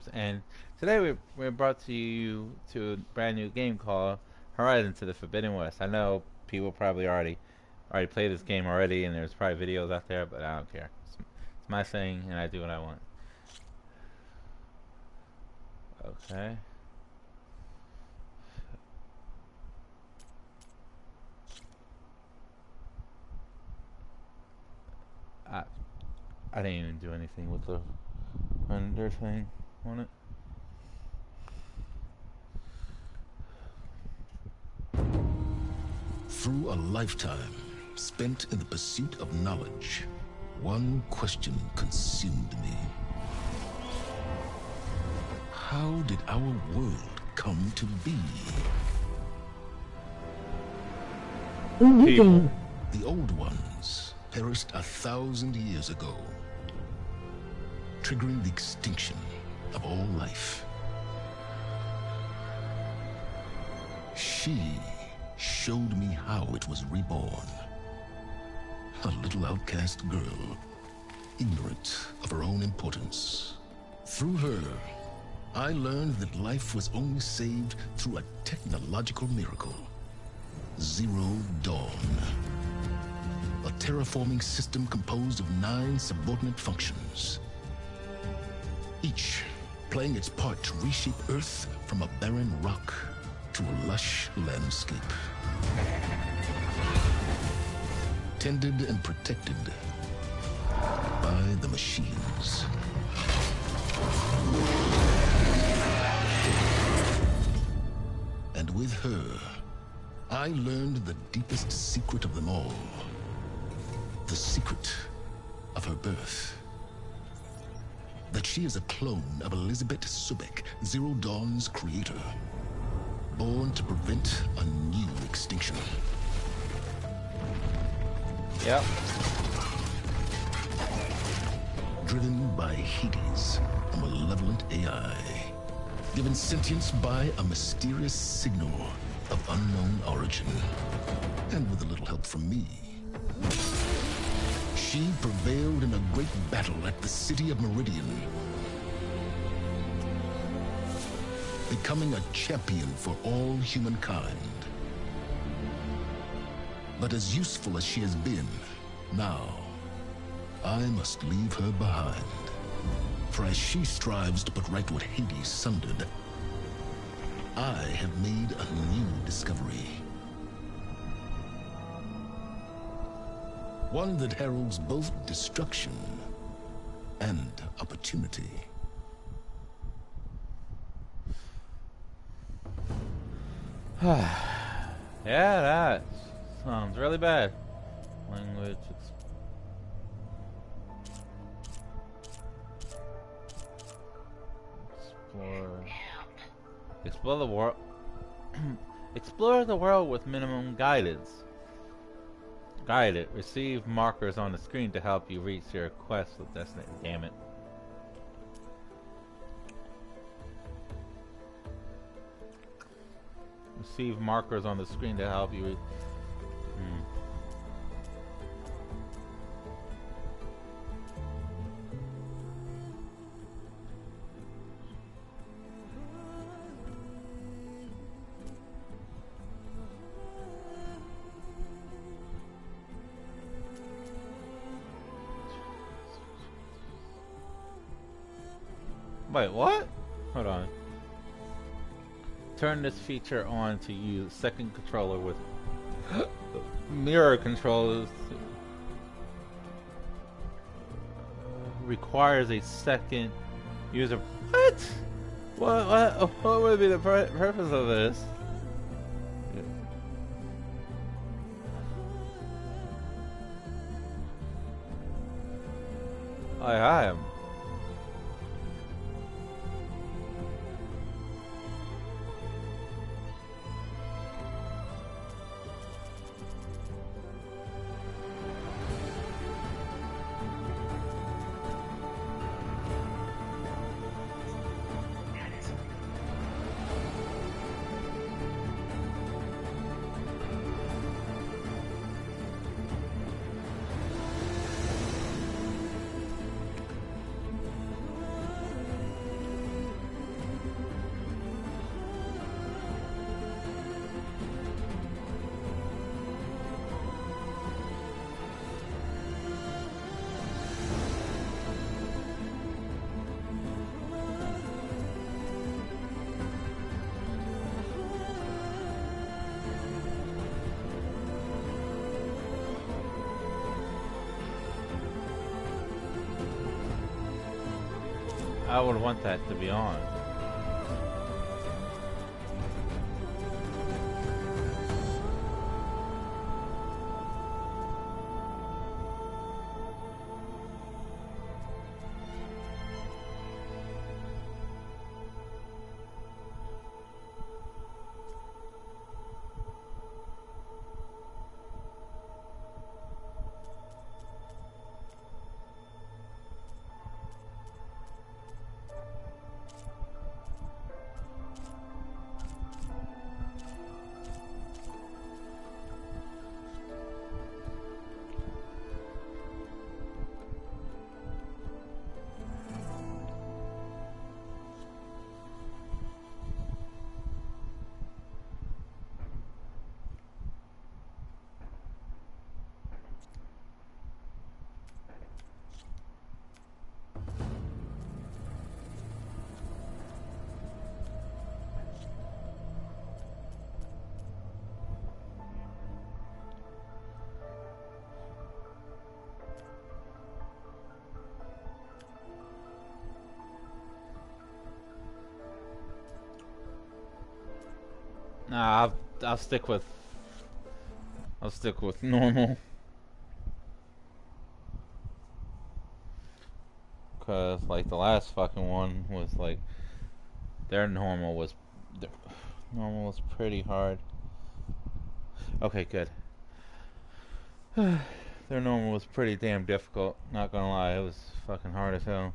games, and today we're brought to you to a brand new game called Horizon to the Forbidden West. I know people probably already played this game already, and there's probably videos out there, but I don't care. It's my thing, and I do what I want. Okay. I I didn't even do anything with the render thing on it. Through a lifetime spent in the pursuit of knowledge, one question consumed me. How did our world come to be? People. The old ones perished 1,000 years ago, triggering the extinction of all life. She showed me how it was reborn. A little outcast girl, ignorant of her own importance. Through her, I learned that life was only saved through a technological miracle. Zero Dawn. A terraforming system composed of 9 subordinate functions, each playing its part to reshape Earth from a barren rock to a lush landscape. Tended and protected by the machines. And with her, I learned the deepest secret of them all. The secret of her birth. That she is a clone of Elizabeth Subek, Zero Dawn's creator. Born to prevent a new extinction. Yep. Driven by Hades, a malevolent AI. Given sentience by a mysterious signal of unknown origin. And with a little help from me, she prevailed in a great battle at the city of Meridian, becoming a champion for all humankind. But as useful as she has been, now, I must leave her behind. For as she strives to put right what Hades sundered, I have made a new discovery. One that heralds both destruction and opportunity. Yeah, that sounds really bad. Language. Explore. Explore the world. Explore the world with minimum guidance. Guide it. Receive markers on the screen to help you reach your quest with Destiny. Damn it. Receive markers on the screen to help you. Wait, what? Hold on. Turn this feature on to use second controller with mirror controllers. Requires a second user. What? What would be the purpose of this? I am. I would want that to be on. Nah, I'll stick with normal. Cause like the last fucking one was like their normal was pretty hard. Okay, good. Their normal was pretty damn difficult. Not gonna lie, it was fucking hard as hell.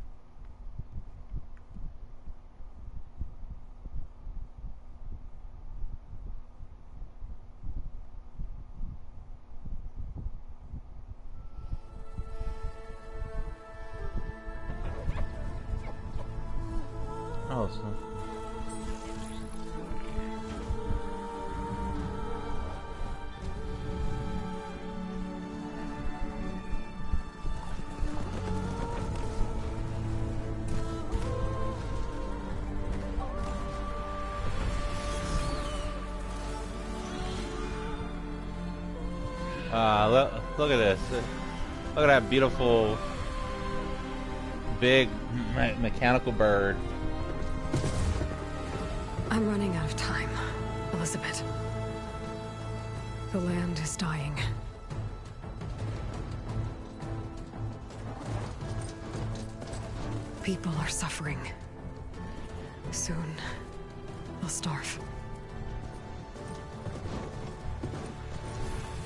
Oh, so. Look at this. Look at that beautiful, big, mechanical bird. I'm running out of time, Elizabeth. The land is dying. People are suffering. Soon, they'll starve.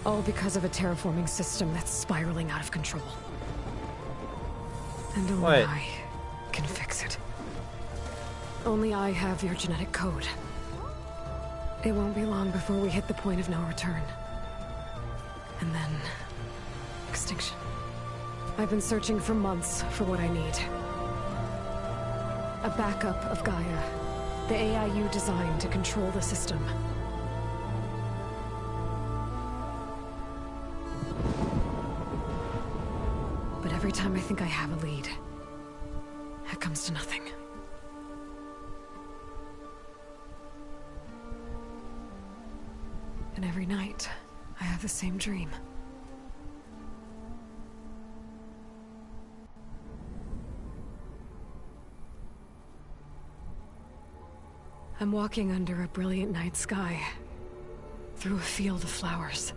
All because of a terraforming system that's spiraling out of control. And only I can fix it. Only I have your genetic code. It won't be long before we hit the point of no return. And then... extinction. I've been searching for months for what I need. A backup of Gaia. The AI you designed to control the system. But every time I think I have a lead, it comes to nothing. And every night, I have the same dream. I'm walking under a brilliant night sky, through a field of flowers.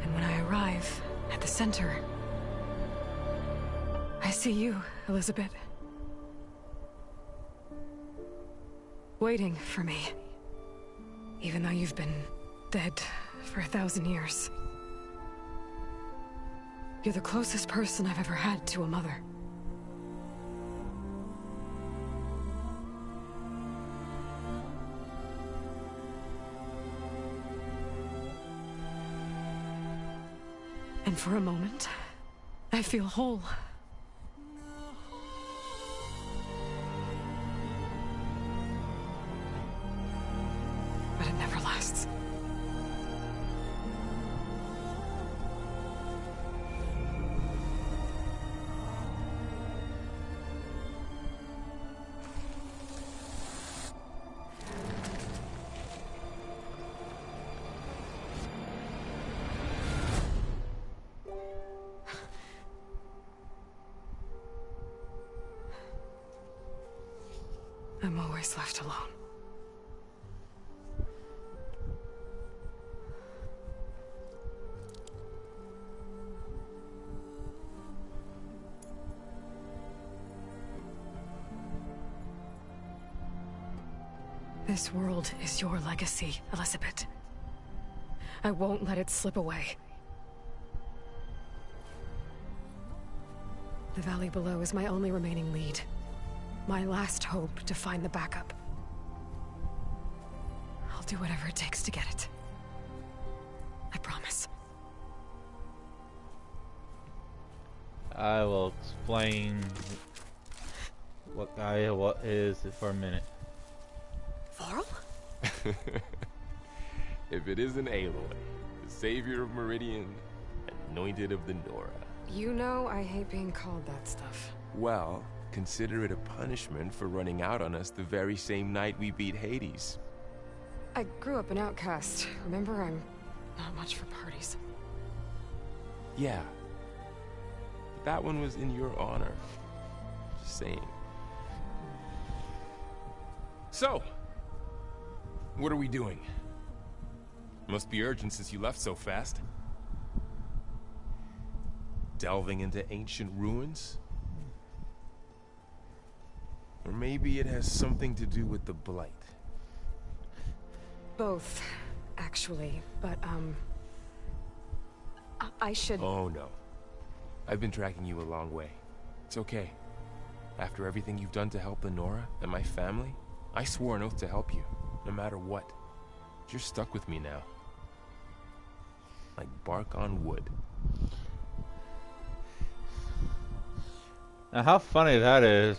And when I arrive at the center, I see you, Elizabeth. Waiting for me. Even though you've been dead for 1,000 years. You're the closest person I've ever had to a mother. And for a moment, I feel whole. But it never lasts. I'm always left alone. This world is your legacy, Elizabeth. I won't let it slip away. The valley below is my only remaining lead. My last hope to find the backup. I'll do whatever it takes to get it. I promise. I will explain what Gaia is for a minute. Varl? If it isn't Aloy, the savior of Meridian, anointed of the Nora. You know I hate being called that stuff. Well, consider it a punishment for running out on us the very same night we beat Hades. I grew up an outcast. Remember, I'm not much for parties. Yeah. But that one was in your honor. Just saying. So, what are we doing? Must be urgent since you left so fast. Delving into ancient ruins? Or maybe it has something to do with the Blight. Both, actually, but, I should... Oh, no. I've been tracking you a long way. It's okay. After everything you've done to help the Nora and my family, I swore an oath to help you, no matter what. You're stuck with me now. Like bark on wood. Now, how funny that is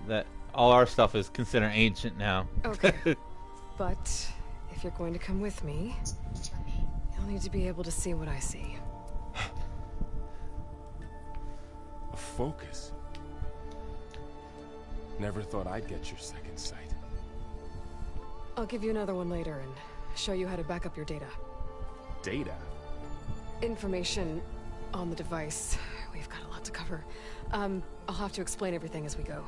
that all our stuff is considered ancient now. Okay. But if you're going to come with me, you'll need to be able to see what I see. A focus? Never thought I'd get your second sight. I'll give you another one later and show you how to back up your data. Data? Information on the device. We've got a lot to cover. I'll have to explain everything as we go.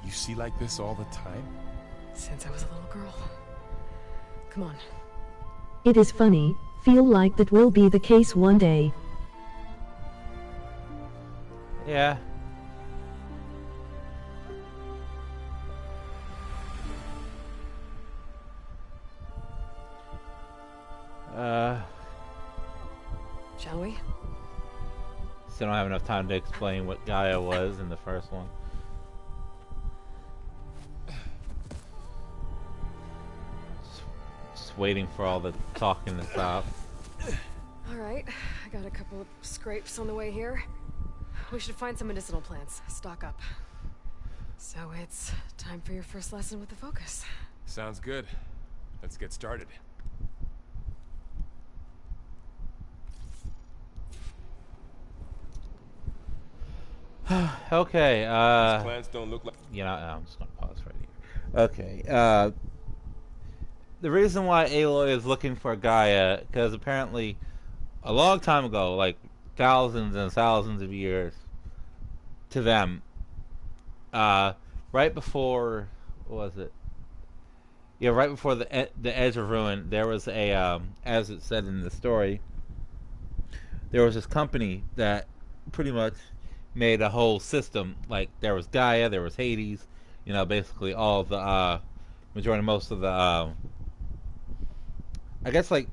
You see like this all the time? Since I was a little girl. Come on. It is funny, feel like that will be the case one day. Yeah. Shall we? Still don't have enough time to explain what Gaia was in the first one. Just waiting for all the talking to stop. Alright, I got a couple of scrapes on the way here. We should find some medicinal plants, stock up. So it's time for your first lesson with the focus. Sounds good. Let's get started. Okay, These plants don't look like... you know, I'm just gonna pause right here. Okay, the reason why Aloy is looking for Gaia, because apparently a long time ago, like thousands and thousands of years to them, right before, what was it? Yeah, right before the Edge of Ruin, there was a, as it said in the story, there was this company that pretty much made a whole system. Like, there was Gaia, there was Hades, you know, basically all the, most of the, I guess, like,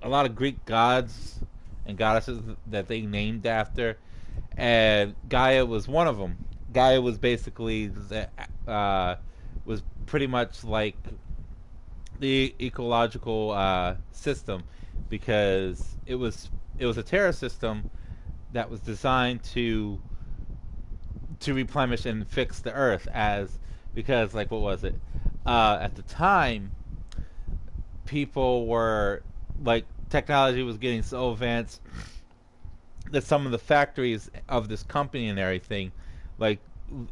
a lot of Greek gods and goddesses that they named after, and Gaia was one of them. Gaia was basically, was pretty much like the ecological system, because it was a terror system that was designed to replenish and fix the earth, because like, what was it, at the time people were like, technology was getting so advanced that some of the factories of this company and everything, like,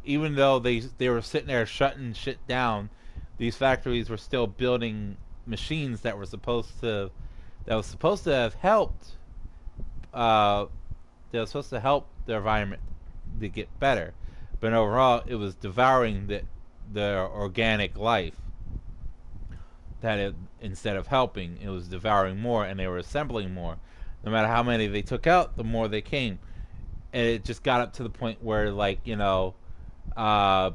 even though they were sitting there shutting shit down, these factories were still building machines that were supposed to have helped uh, they were supposed to help the environment to get better, but overall it was devouring the organic life. That it, instead of helping, it was devouring more, and they were assembling more. No matter how many they took out, the more they came, and it just got up to the point where, like, uh,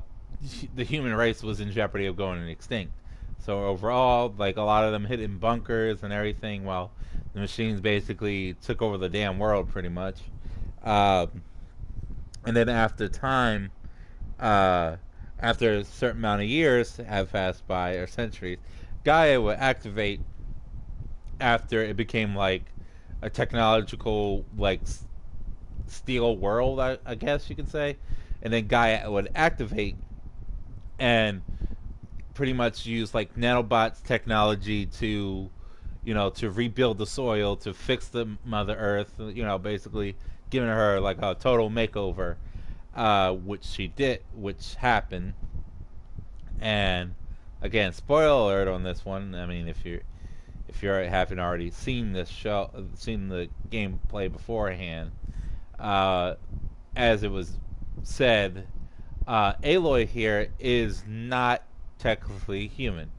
the human race was in jeopardy of going extinct. So overall, like, a lot of them hid in bunkers and everything, while the machines basically took over the damn world, pretty much. Uh, and then after time, after a certain amount of years have passed by, or centuries, Gaia would activate after it became like a technological, like, steel world, I guess you could say. And then Gaia would activate and pretty much use like nanobots technology to, to rebuild the soil, to fix the Mother Earth, basically giving her like a total makeover, which she did, which happened. And again, spoiler alert on this one. I mean, if you haven't already seen this show, seen the gameplay beforehand, as it was said, Aloy here is not technically human.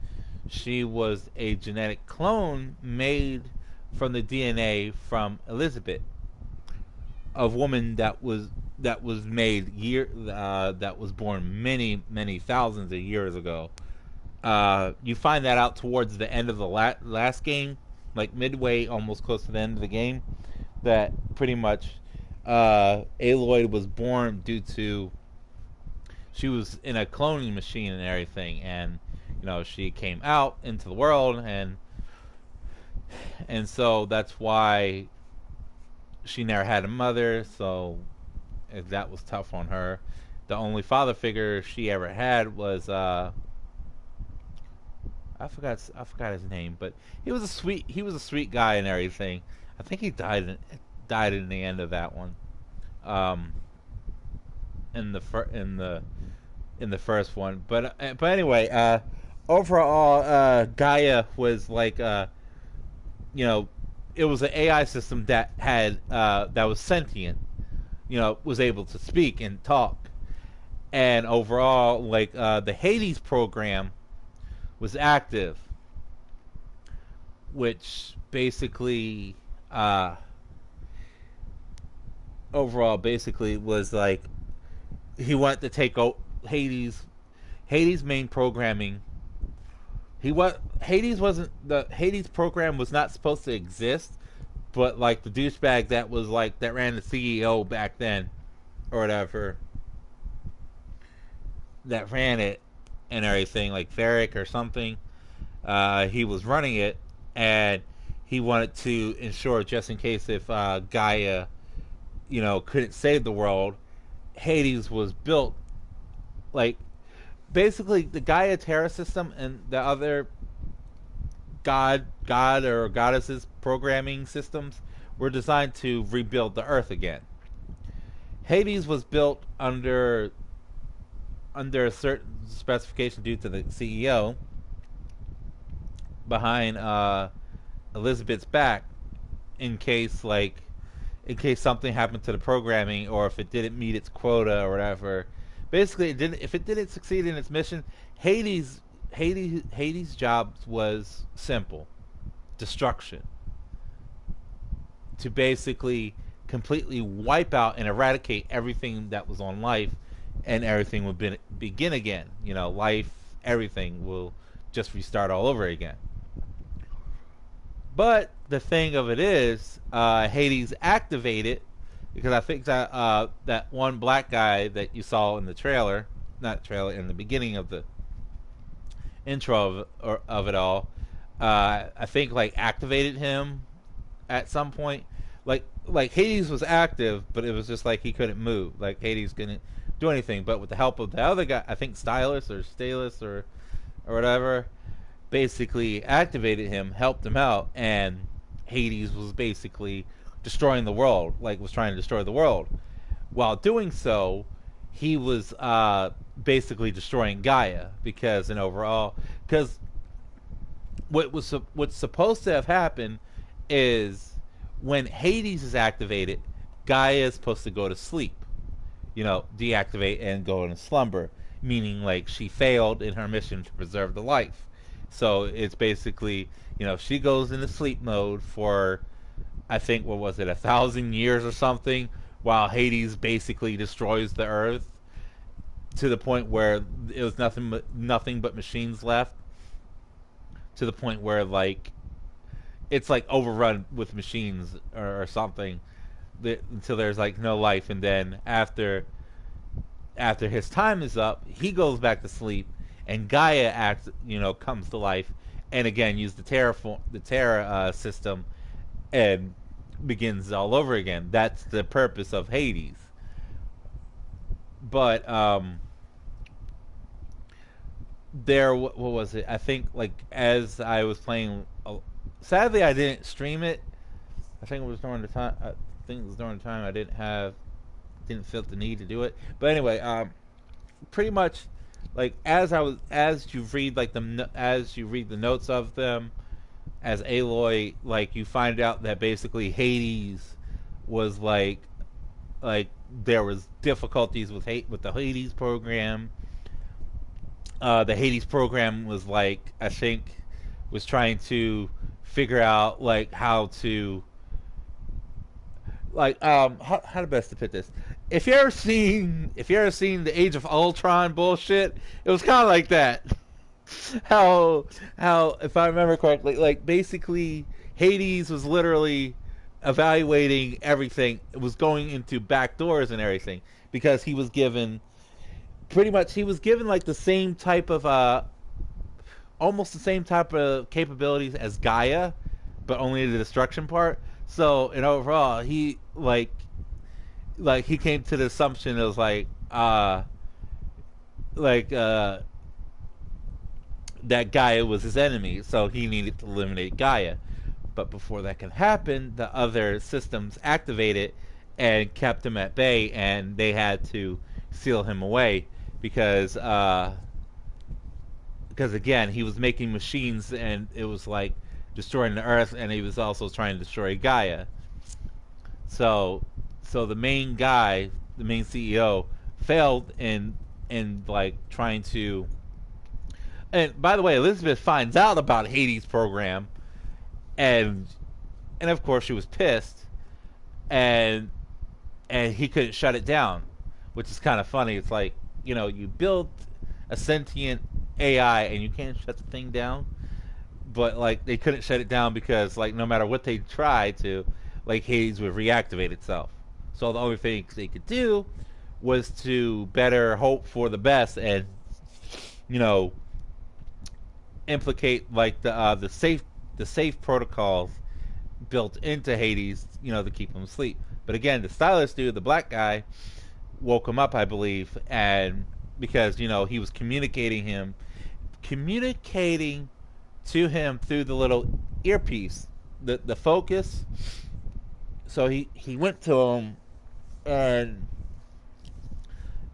She was a genetic clone made from the DNA from Elizabeth, a woman that was made that was born many thousands of years ago. You find that out towards the end of the last game, like midway, almost close to the end of the game, that pretty much Aloy was born due to, she was in a cloning machine and everything, and she came out into the world, and so that's why she never had a mother. So that was tough on her. The only father figure she ever had was I forgot his name, but he was a sweet guy and everything. I think he died in the end of that one. In the first one, but anyway, overall, Gaia was like, it was an AI system that had that was sentient, was able to speak and talk, and overall, like, the Hades program was active, which basically, overall, basically was like, he wanted to take out Hades' main programming. The Hades program was not supposed to exist, but like the douchebag that ran the CEO back then, or whatever, that ran it and everything, like Varric or something, he was running it, and he wanted to ensure, just in case if Gaia, couldn't save the world, Hades was built, like, basically the Gaia Terra system and the other god or goddesses programming systems were designed to rebuild the Earth again. Hades was built under a certain specification due to the CEO behind Elizabeth's back, in case something happened to the programming, or if it didn't meet its quota or whatever. Basically, if it didn't succeed in its mission, Hades' job was simple: destruction. To basically completely wipe out and eradicate everything that was on life, and everything would begin again. Life, everything will just restart all over again. But the thing of it is, Hades activated, because I think that that one black guy that you saw in the trailer, in the beginning of the intro of it all, I think like activated him at some point. Like Hades was active, but it was just like he couldn't move. Like Hades couldn't do anything. But with the help of the other guy, I think Stylus or whatever, basically activated him, helped him out, and Hades was basically destroying the world, like was trying to destroy the world. While doing so, he was basically destroying Gaia because an overall because what's supposed to have happened is when Hades is activated, Gaia is supposed to go to sleep, deactivate and go into slumber, meaning like she failed in her mission to preserve the life. So it's basically, she goes into sleep mode for, I think, what was it, 1,000 years or something, while Hades basically destroys the Earth to the point where it was nothing but machines left. To the point where like it's like overrun with machines or something, until there's like no life, and then after his time is up, he goes back to sleep, and Gaia comes to life, and again use the Terra system, and begins all over again. That's the purpose of Hades. But what was it? I think like as I was playing, sadly I didn't stream it. I think it was during the time. I think it was during the time I didn't feel the need to do it. But anyway, pretty much like as you read the notes of them as Aloy, like you find out that basically Hades was like there was difficulties with the Hades program. The Hades program was like, I think, was trying to figure out like how to how to best to put this. If you ever seen the Age of Ultron bullshit, it was kind of like that. how if I remember correctly, like basically Hades was literally evaluating everything. It was going into back doors and everything because he was given like the same type of almost the same type of capabilities as Gaia, but only the destruction part. So, and overall, he he came to the assumption it was that Gaia was his enemy, so he needed to eliminate Gaia. But before that can happen, the other systems activated and kept him at bay, and they had to seal him away because again he was making machines, and it was like destroying the Earth, and he was also trying to destroy Gaia. So the main guy, the main CEO, failed in like trying to. And by the way, Elizabeth finds out about Hades' program, and of course she was pissed, and he couldn't shut it down, which is kind of funny. It's like, you build a sentient AI and you can't shut the thing down, but like they couldn't shut it down because like no matter what they tried to, like Hades would reactivate itself. So the only thing they could do was to better hope for the best and implicate like the safe protocols built into Hades, to keep him asleep. But again, the stylist dude, the black guy, woke him up, I believe, and because he was communicating to him through the little earpiece, the focus. So he went to him and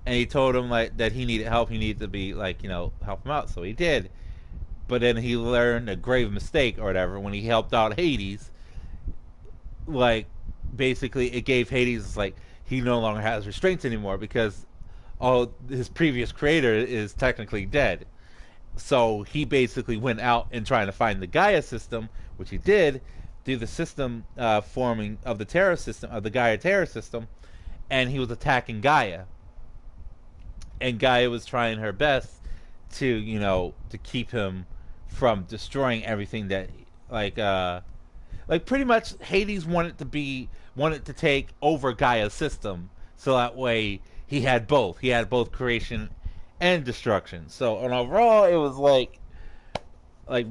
he told him like that he needed help. He needed to be like help him out. So he did. But then he learned a grave mistake or whatever when he helped out Hades. Like basically, it gave Hades like he no longer has restraints anymore because all his previous creator is technically dead. So he basically went out and trying to find the Gaia system, which he did through the system forming of the Terra system, of the Gaia Terra system, and he was attacking Gaia. And Gaia was trying her best to keep him from destroying everything that like pretty much Hades wanted to take over Gaia's system, so that way he had both creation and destruction. So and overall it was like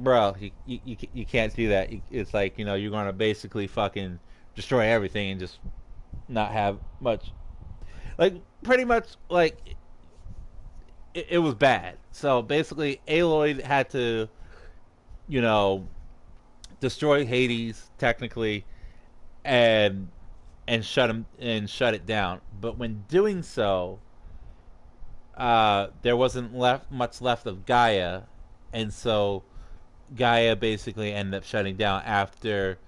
bro, you can't do that. It's like you're gonna basically fucking destroy everything and just not have much, like pretty much like it was bad. So basically Aloy had to destroy Hades technically and shut it down. But when doing so, there wasn't much left of Gaia, and so Gaia basically ended up shutting down after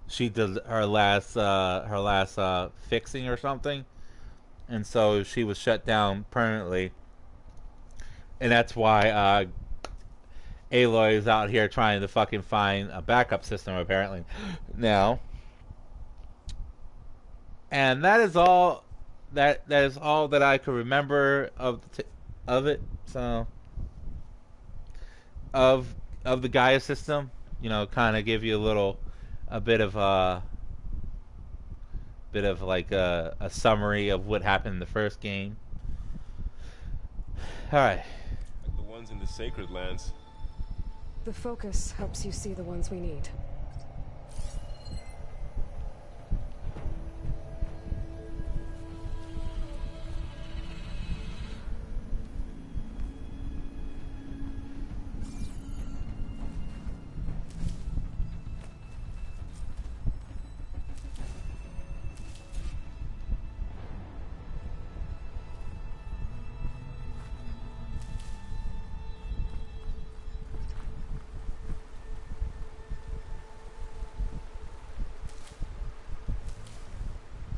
she did her last fixing or something, and so she was shut down permanently, and that's why Aloy is out here trying to fucking find a backup system apparently now, and that is all. That is all that I could remember of it. So of the Gaia system, kind of give you a bit of like a summary of what happened in the first game. All right. Like the ones in the Sacred Lands. The focus helps you see the ones we need.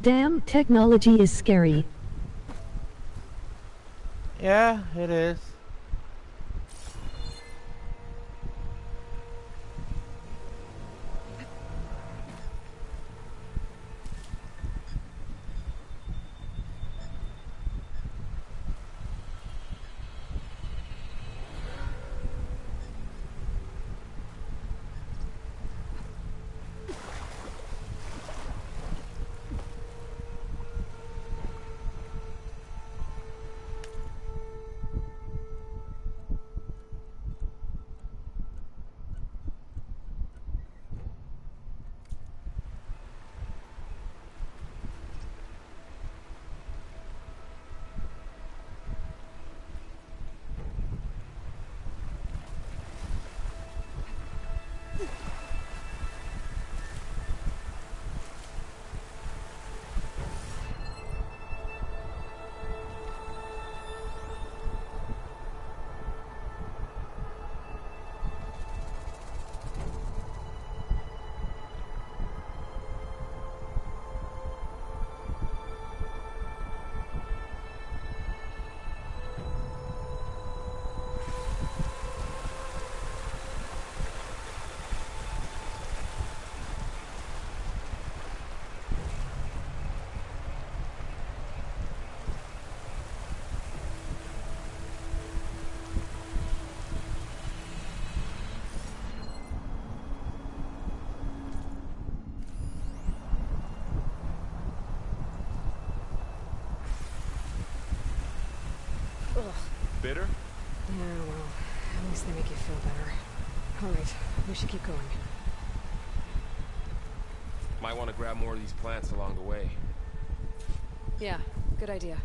Damn, technology is scary. Yeah, it is. Ugh. Bitter? Yeah, well, at least they make you feel better. Alright, we should keep going. Might want to grab more of these plants along the way. Yeah, good idea.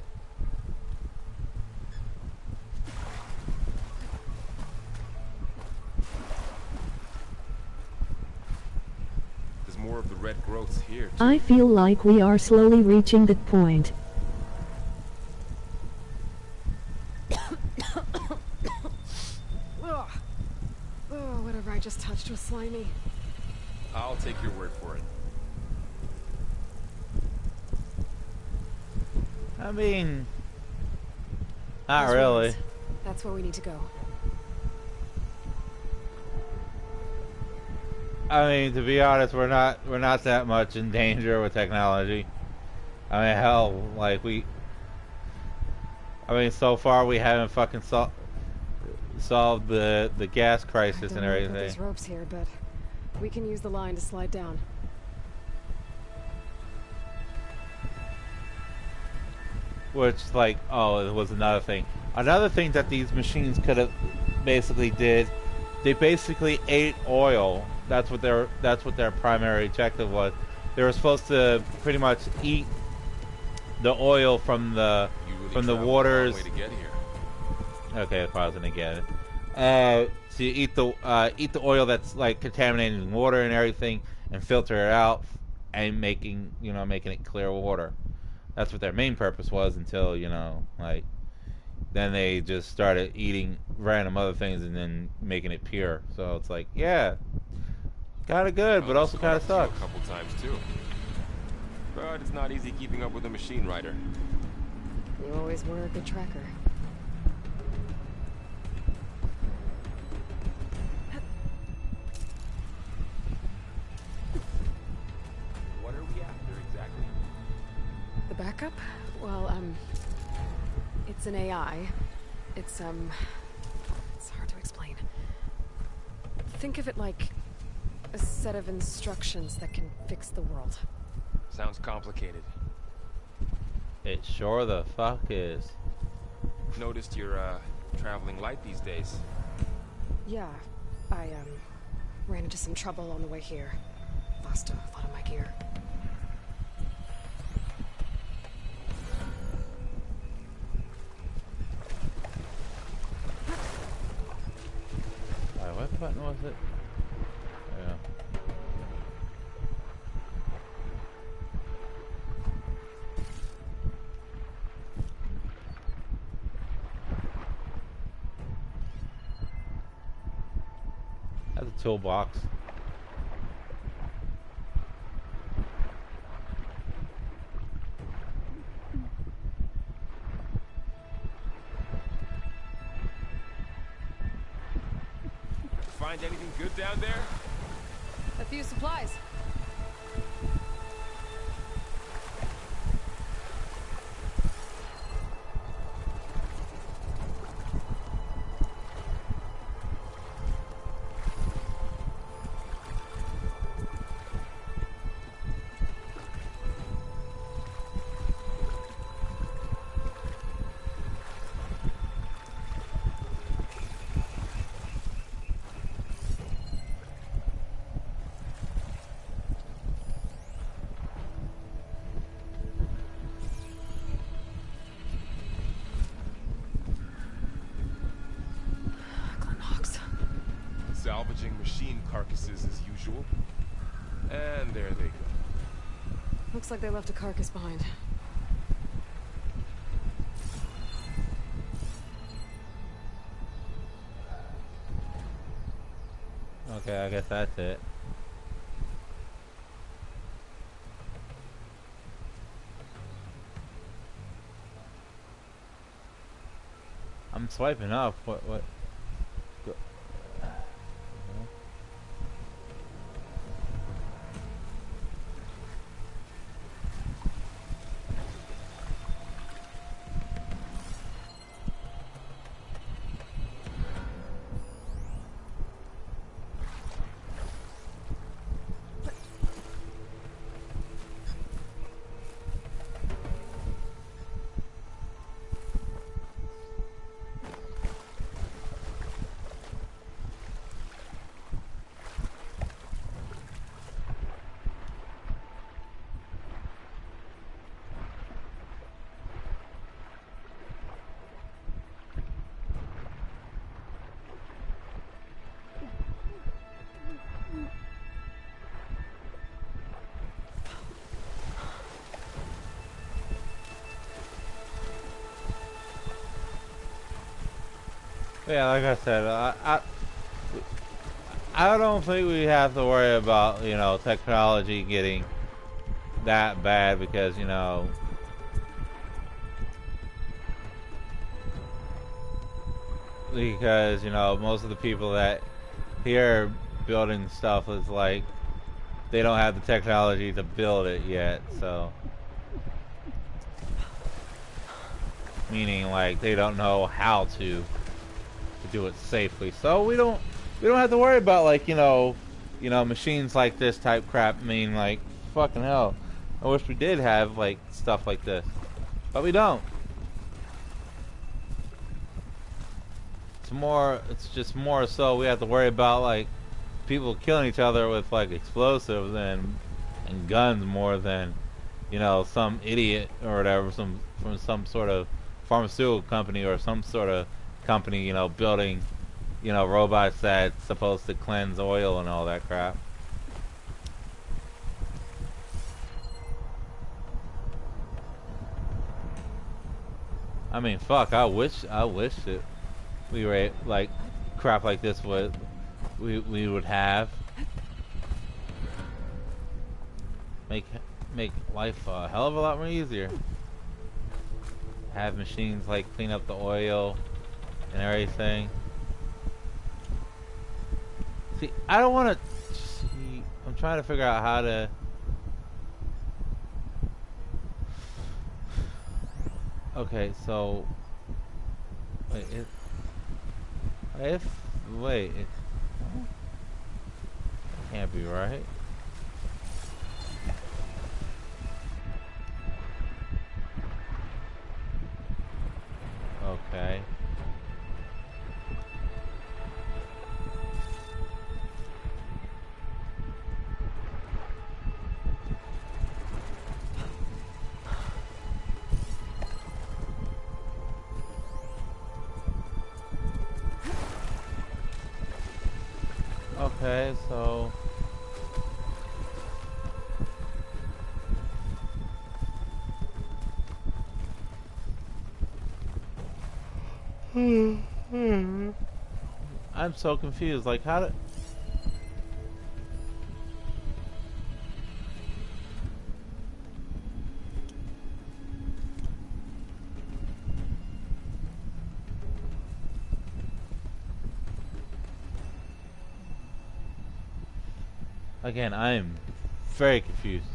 There's more of the red growths here, too. I feel like we are slowly reaching that point. Ugh. Oh, whatever I just touched was slimy. I'll take your word for it. I mean, not Those really. ruins. That's where we need to go. I mean, to be honest, we're not that much in danger with technology. I mean, hell, like so far we haven't fucking solved the gas crisis and I don't know about everything. these ropes here, but we can use the line to slide down. Which, like, oh, it was another thing. Another thing that these machines could have basically did, they basically ate oil. That's what their primary objective was. They were supposed to pretty much eat the oil from the waters. Way to get here. Okay, if I was gonna get it. So you eat the oil that's like contaminating water and everything, and filter it out, and making it clear water. That's what their main purpose was until then they just started eating random other things and then making it pure. So it's like, yeah, kind of good, but also kind of sucks. A couple times too. But it's not easy keeping up with a machine writer. You always were a good tracker. What are we after exactly? The backup? Well, it's an AI. It's hard to explain. Think of it like a set of instructions that can fix the world. Sounds complicated. It sure the fuck is. Noticed you're, traveling light these days. Yeah, I, ran into some trouble on the way here. Lost a lot of my gear. What button was it? Yeah. That's a toolbox. Find anything good down there? A few supplies. Salvaging machine carcasses as usual. And there they go. Looks like they left a carcass behind. Okay, I guess that's it. I'm swiping up. What? Go. Yeah, like I said, I don't think we have to worry about, you know, technology getting that bad because, you know, most of the people that here building stuff is like they don't have the technology to build it yet, so meaning like they don't know how to do it safely. So we don't have to worry about like, you know, machines like this type crap. I mean, like, fucking hell, I wish we did have like stuff like this, but we don't. It's just more so we have to worry about like people killing each other with like explosives and guns more than, you know, some idiot or whatever from some sort of pharmaceutical company or some sort of company, you know, building, you know, robots that's supposed to cleanse oil and all that crap. I mean, fuck. I wish that we were like crap like this. Would we would have make make life a hell of a lot more easier. Have machines like clean up the oil and everything. See, I don't want to. See, I'm trying to figure out how to. Okay, so wait, wait, it can't be right. Okay. Okay, so I'm so confused. Like, how to? Again, I'm very confused.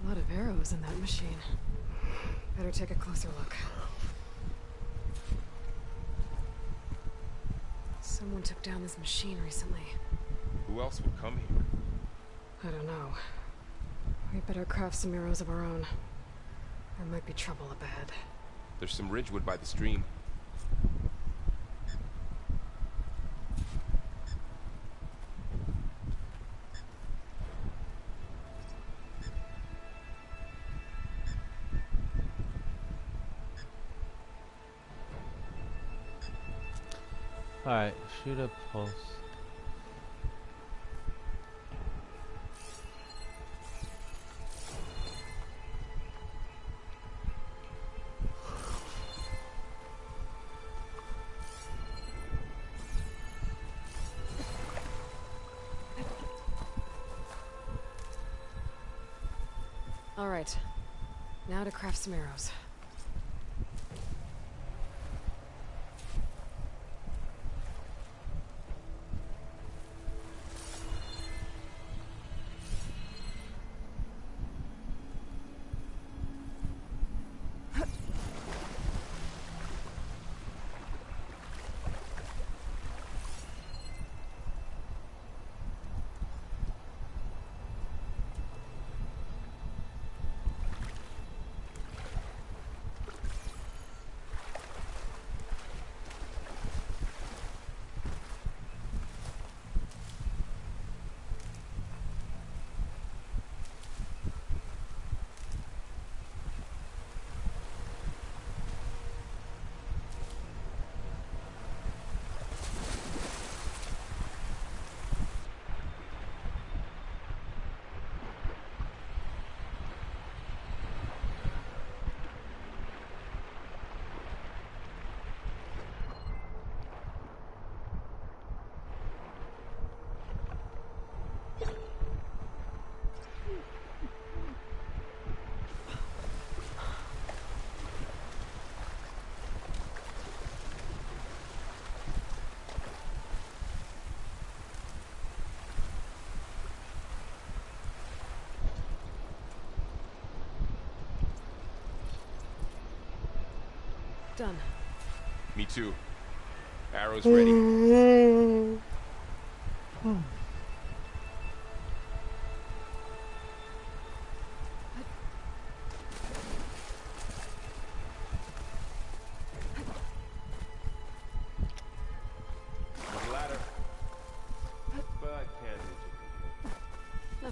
A lot of arrows in that machine. Better take a closer look. Someone took down this machine recently. Who else would come here? I don't know. We better craft some arrows of our own. There might be trouble up ahead. There's some ridgewood by the stream. Alright, shoot a pulse. All right. Now to craft some arrows. Done. Me too. Arrows ready.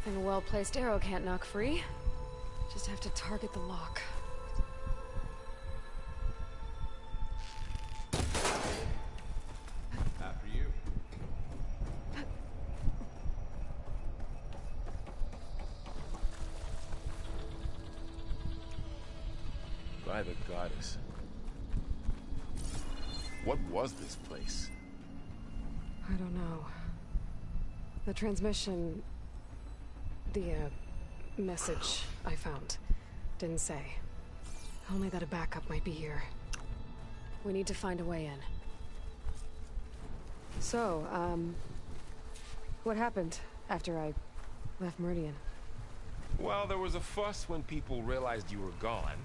Nothing a well-placed arrow can't knock free. Just have to target the lock. After you. By the goddess. What was this place? I don't know. The transmission... The, message I found didn't say. Only that a backup might be here. We need to find a way in. So, what happened after I left Meridian? Well, there was a fuss when people realized you were gone.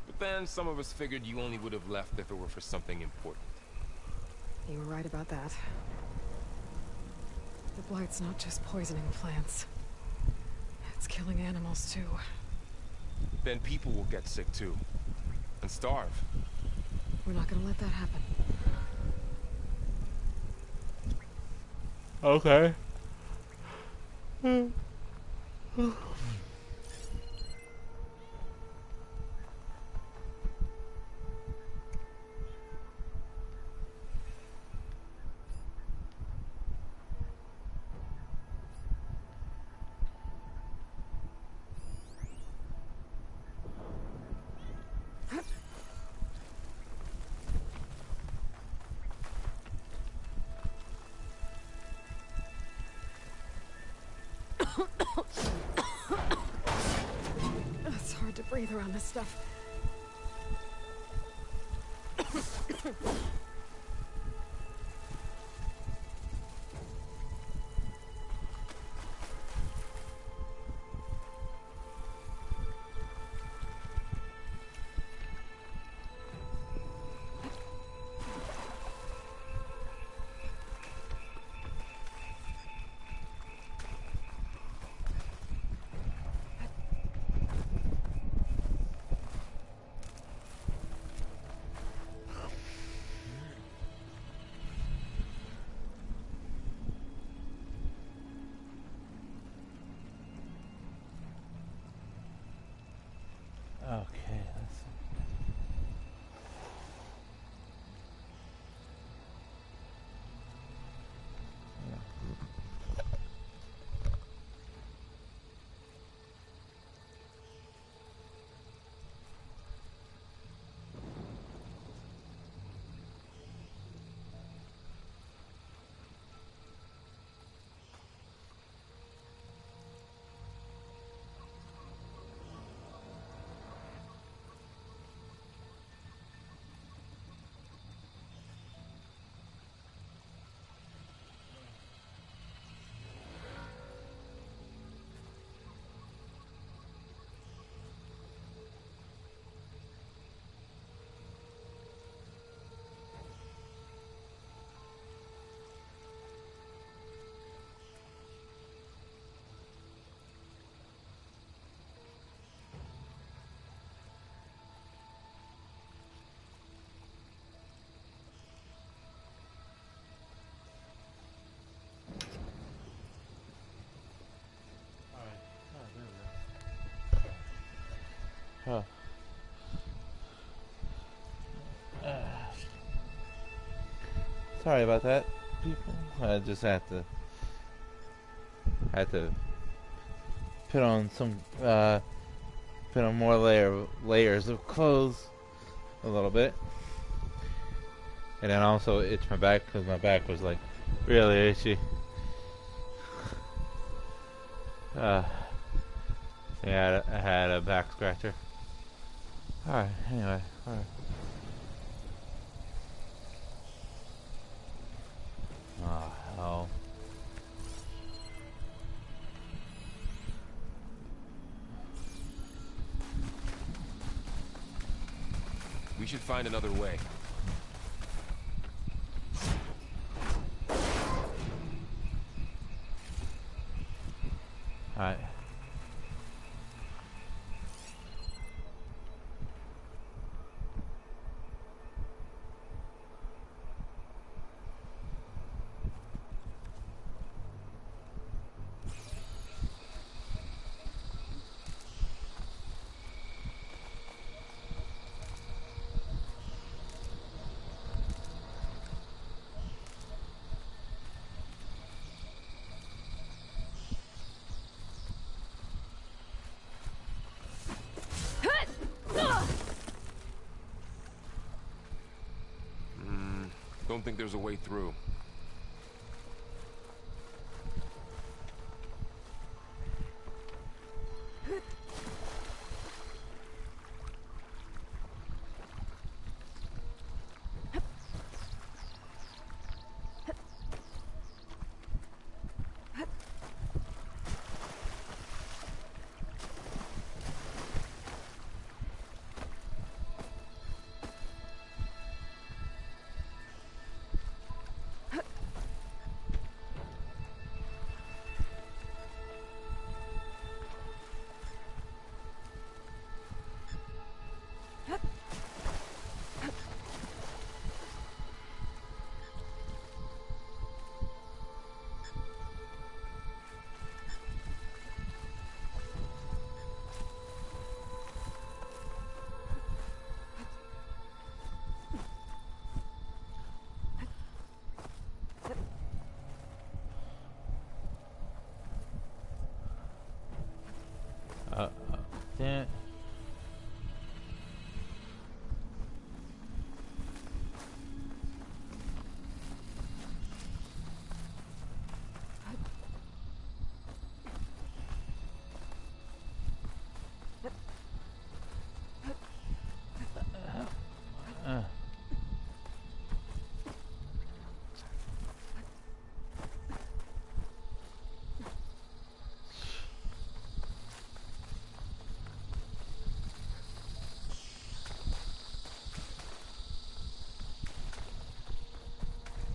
But then some of us figured you only would have left if it were for something important. You were right about that. The blight's not just poisoning plants. It's killing animals, too. Then people will get sick too. And starve. We're not gonna let that happen. Okay. It's hard to breathe around this stuff. Okay, let's see. Huh. Sorry about that, people. I just had to put on some put on more layers of clothes a little bit, and then also itch my back because my back was like really itchy. Yeah, I had a back scratcher. Alright, anyway, alright. Oh, hell. We should find another way. Alright. don't think there's a way through. Damn it.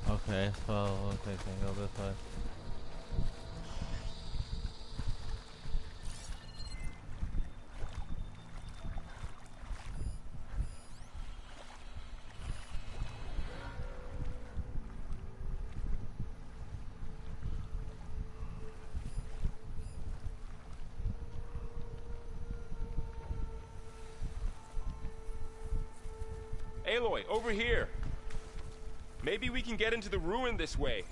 Okay, so okay, can go this way. Aloy, over here! Maybe we can get into the ruin this way.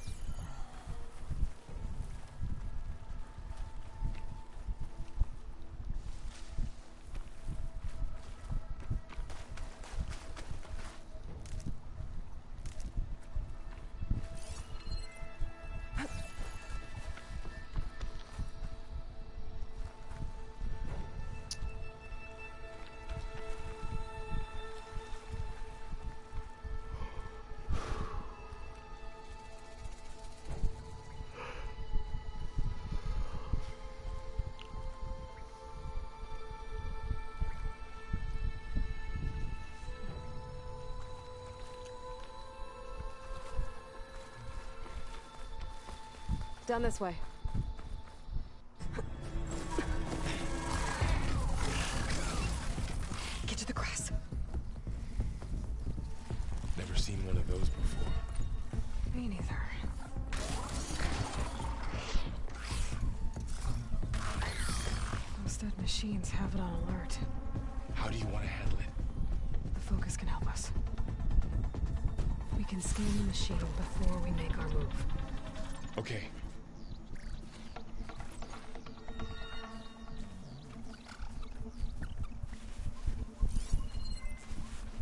Down this way. Get to the grass. Never seen one of those before. Me neither. Those dead machines have it on alert. How do you want to handle it? The focus can help us. We can scan the machine before we make our move. Okay.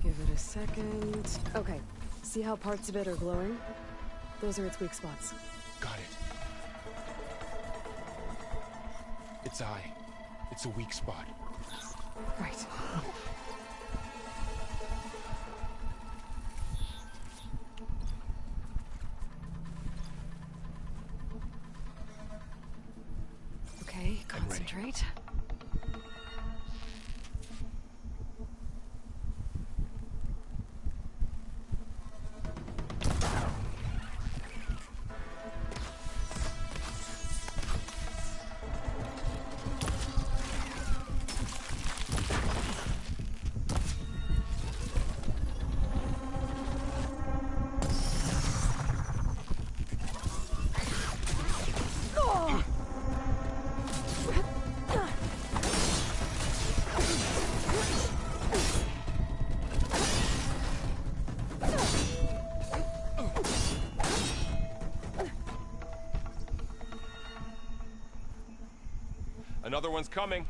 Give it a second. Okay. See how parts of it are glowing? Those are its weak spots. Got it. Its eye. It's a weak spot. Right. Okay, concentrate. Another one's coming.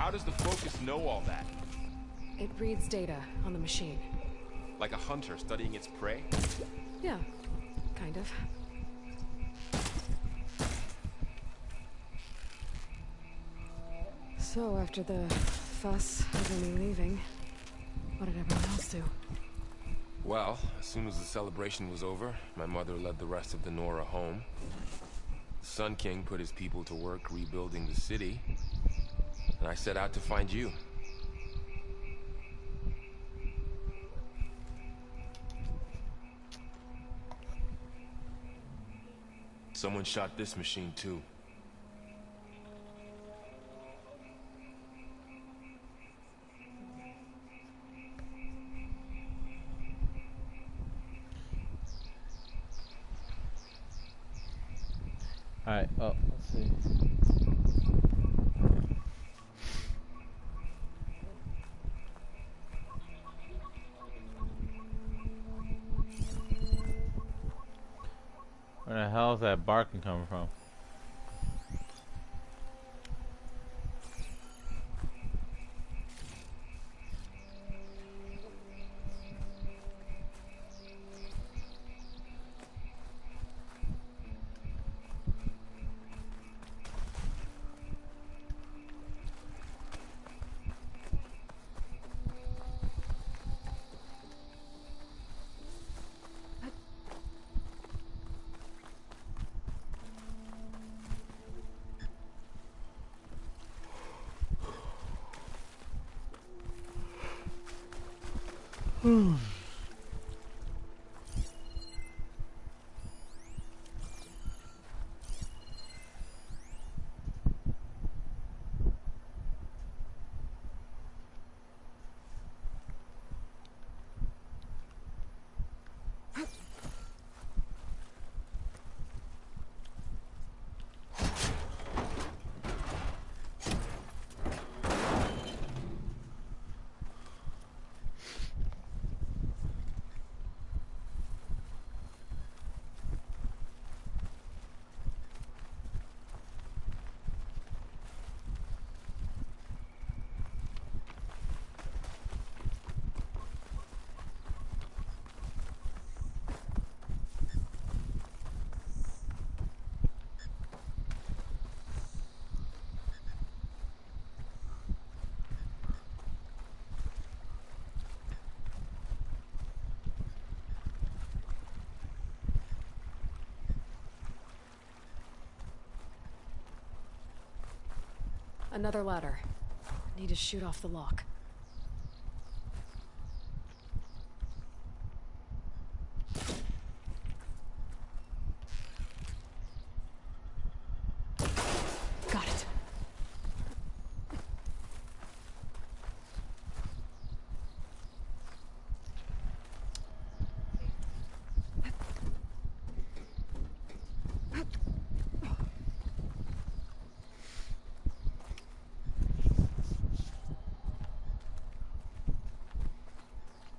How does the Focus know all that? It reads data on the machine. Like a hunter studying its prey? Yeah, kind of. So, after the fuss over me leaving, what did everyone else do? Well, as soon as the celebration was over, my mother led the rest of the Nora home. The Sun King put his people to work rebuilding the city, and I set out to find you. Someone shot this machine too. Alright, oh, let's see. Where the hell is that barking coming from? Another ladder. Need to shoot off the lock. Got it.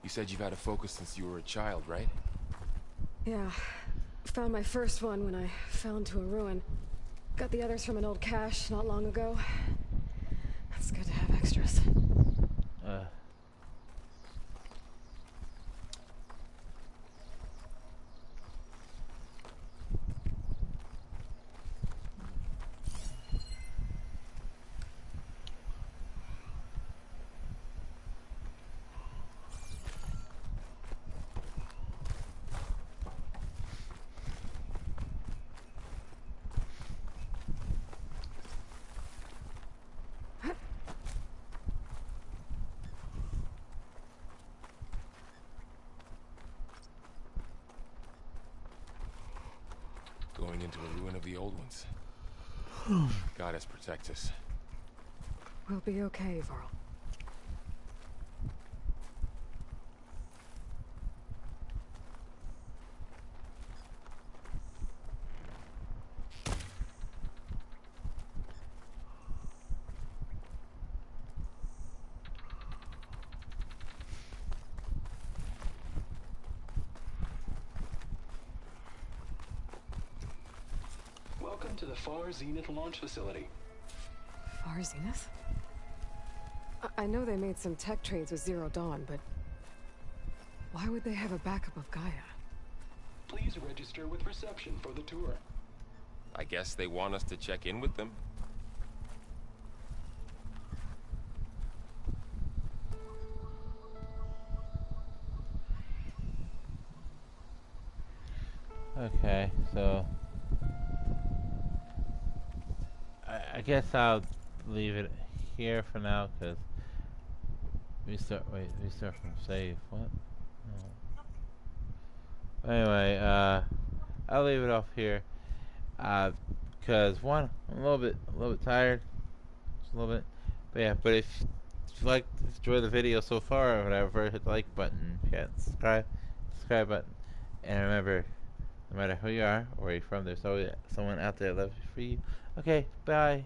You said you've had a Focus since you were a child, right? Yeah. Found my first one when I fell into a ruin. Got the others from an old cache not long ago. It's good to have extras. Uh. Going into a ruin of the old ones. Goddess protect us. We'll be okay, Varl. Welcome to the Far Zenith launch facility. Far Zenith? I know they made some tech trades with Zero Dawn, but why would they have a backup of Gaia? Please register with reception for the tour. I guess they want us to check in with them. Okay, so I guess I'll leave it here for now because we start from save. What? No. Anyway, I'll leave it off here. Because one, I'm a little bit tired, just a little bit. But yeah, but if you enjoy the video so far or whatever, hit the like button. If you haven't subscribe button, and remember, no matter who you are or where you're from, there's always someone out there that loves you for you. Okay, bye.